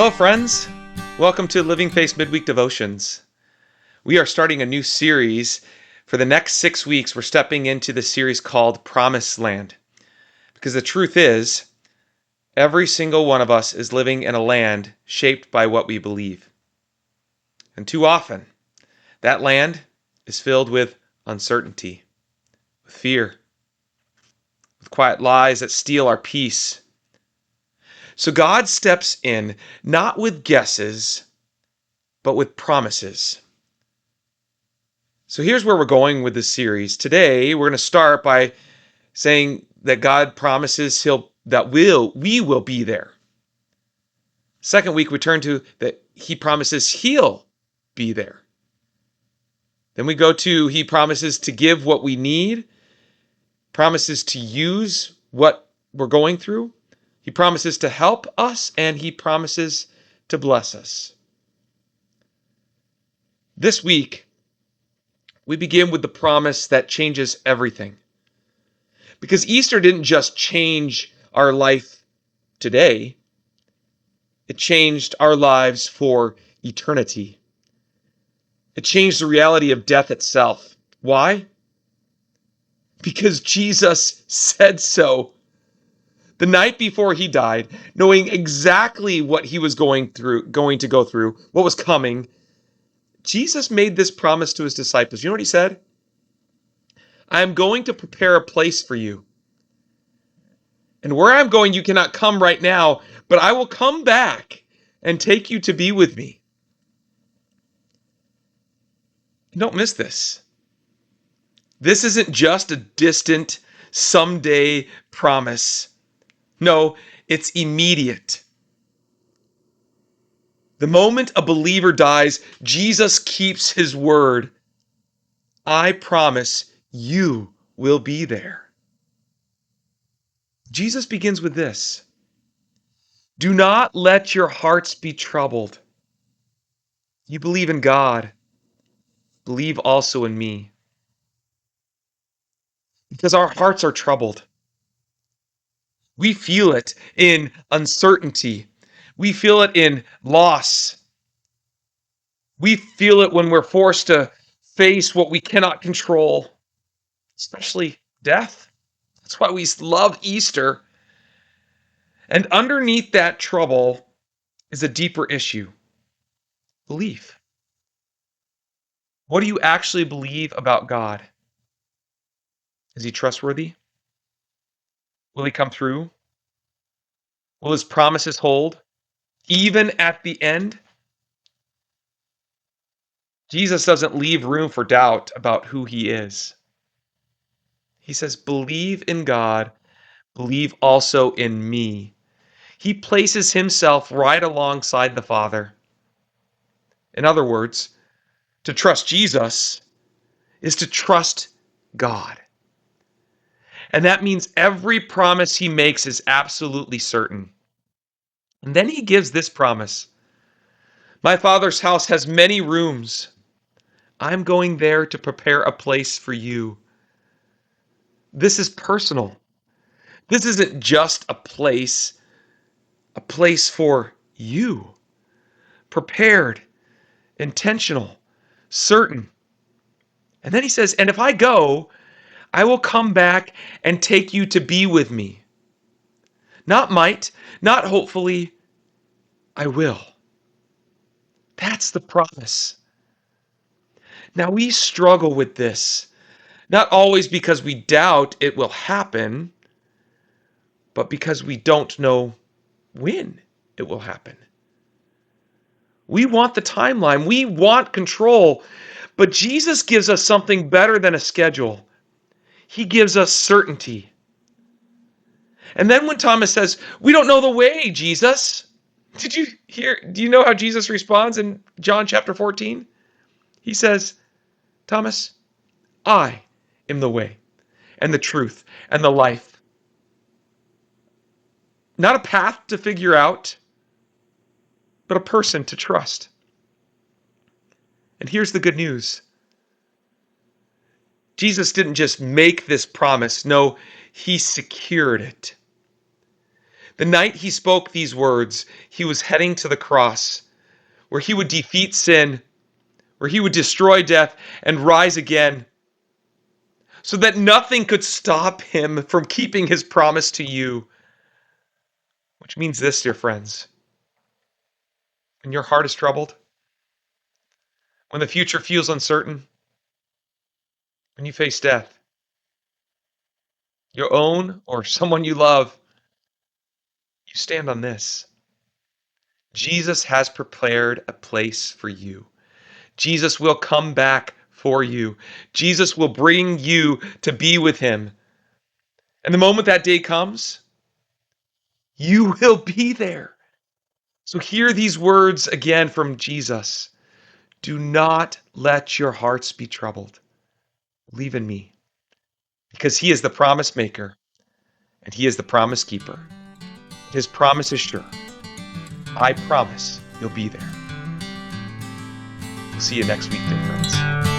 Hello, friends. Welcome to Living Faith Midweek Devotions. We are starting a new series. For the next 6 weeks, we're stepping into the series called Promised Land. Because the truth is, every single one of us is living in a land shaped by what we believe. And too often, that land is filled with uncertainty, with fear, with quiet lies that steal our peace. So God steps in, not with guesses, but with promises. So here's where we're going with this series. Today, we're going to start by saying that God promises we will be there. Second week, we turn to that He promises He'll be there. Then we go to He promises to give what we need, promises to use what we're going through. He promises to help us, and He promises to bless us. This week, we begin with the promise that changes everything. Because Easter didn't just change our life today, it changed our lives for eternity. It changed the reality of death itself. Why? Because Jesus said so. The night before He died, knowing exactly what He was going to go through, what was coming, Jesus made this promise to His disciples. You know what He said? I am going to prepare a place for you. And where I'm going, you cannot come right now, but I will come back and take you to be with me. Don't miss this. This isn't just a distant, someday promise. No, it's immediate. The moment a believer dies, Jesus keeps His word. I promise you will be there. Jesus begins with this. Do not let your hearts be troubled. You believe in God. Believe also in me. Because our hearts are troubled. We feel it in uncertainty. We feel it in loss. We feel it when we're forced to face what we cannot control, especially death. That's why we love Easter. And underneath that trouble is a deeper issue. Belief. What do you actually believe about God? Is He trustworthy? Will He come through? Will His promises hold, even at the end? Jesus doesn't leave room for doubt about who He is. He says, believe in God, believe also in me. He places Himself right alongside the Father. In other words, to trust Jesus is to trust God. And that means every promise He makes is absolutely certain. And then He gives this promise. My Father's house has many rooms. I'm going there to prepare a place for you. This is personal. This isn't just a place for you. Prepared, intentional, certain. And then He says, and if I go, I will come back and take you to be with me. Not might, not hopefully, I will. That's the promise. Now we struggle with this, not always because we doubt it will happen, but because we don't know when it will happen. We want the timeline. We want control. But Jesus gives us something better than a schedule. He gives us certainty. And then when Thomas says, we don't know the way, Jesus. Do you know how Jesus responds in John chapter 14? He says, Thomas, I am the way and the truth and the life. Not a path to figure out, but a person to trust. And here's the good news. Jesus didn't just make this promise. No, He secured it. The night he spoke these words, he was heading to the cross, where he would defeat sin, where he would destroy death and rise again, so that nothing could stop him from keeping his promise to you. Which means this, dear friends, when your heart is troubled, when the future feels uncertain, when you face death, your own or someone you love, you stand on this. Jesus has prepared a place for you. Jesus will come back for you. Jesus will bring you to be with him. And the moment that day comes, you will be there. So hear these words again from Jesus. Do not let your hearts be troubled. Believe in me, because he is the promise maker and he is the promise keeper. His promise is sure. I promise you'll be there. We'll see you next week, dear friends.